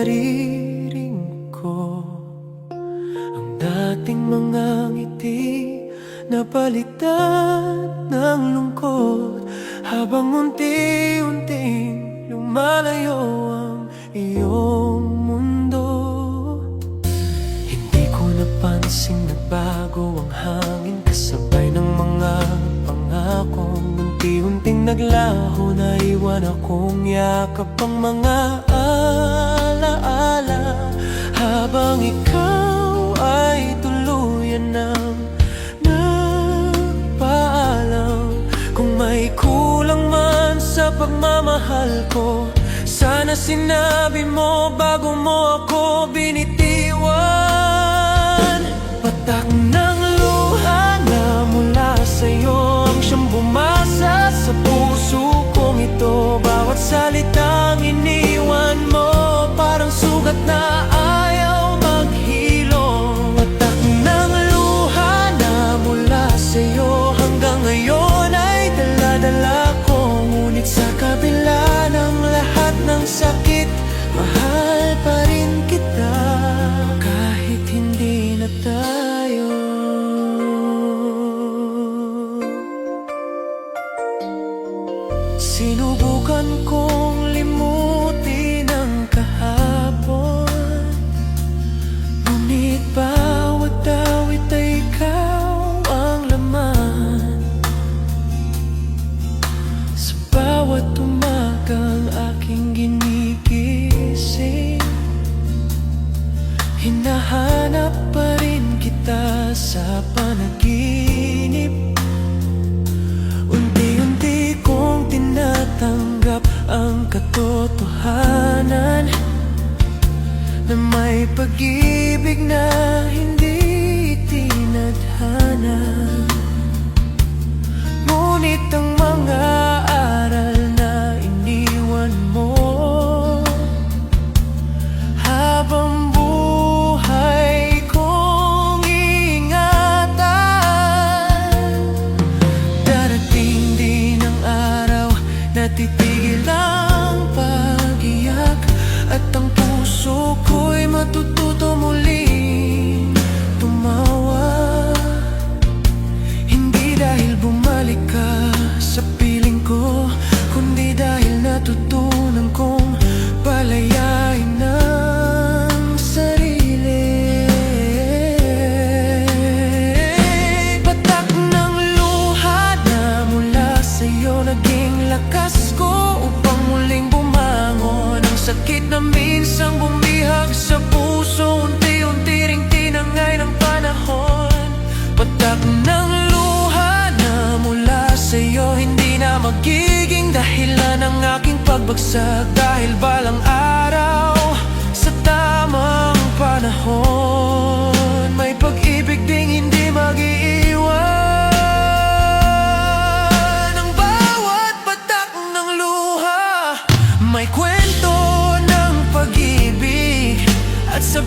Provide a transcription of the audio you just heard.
naririnig ko ang dating mga ngiti napalitan ng lungkot, habang unti-unting lumalayo ang iyong mundo. Hindi ko napansing nagbago ang hangin kasabay ng mga pangakong unti-unting naglaho. Naiwan akong yakap ang mga alaala, habang ikaw ay tuluyan ng nagpaalam. Kung may kulang man sa pagmamahal ko, sana sinabi mo bago mo ako binitiwan. Patak ng luha na mula sa'yo ang siyang bumasa sa puso kong ito. Bawat salitang iniwan mo parang sugat na ayaw maghilom. Patak ng luha na mula sa'yo hanggang ngayon ay dala-dala ko. Ngunit sa kabila ng lahat ng sakit, mahal pa rin kita kahit hindi na tayo. Sinubukan kong limutin ang kahapon, ngunit bawat awit ay ikaw ang laman. Sa bawat umagang aking ginigising, hinahanap pa rin kita sa panaginip. Unti-unti kong tinatanggap ang katotohanan na may pag-ibig na hindi tinadhana. Ngunit ang mga aral na iniwan mo habang buhay kong ingatan. Darating din ang araw na titigil ang pag-iyak, at ang puso ko'y matututo muling tumawa. Hindi dahil bumalik ka sa piling ko, kundi dahil natutunan kong palayain ang sarili. Patak ng luha na mula sa'yo naging lakas ko upang muling bumangon. Ang sakit na minsang bumihag sa puso, unti-unti ring tinangay ng panahon. Patak ng luha na mula sa'yo hindi na magiging dahilan ng aking pagbagsak, dahil balang araw sa tamang panahon may pag-ibig ding hindi mag-iiwan. Ang bawat patak ng luha may kwento ng pag-ibig, at sa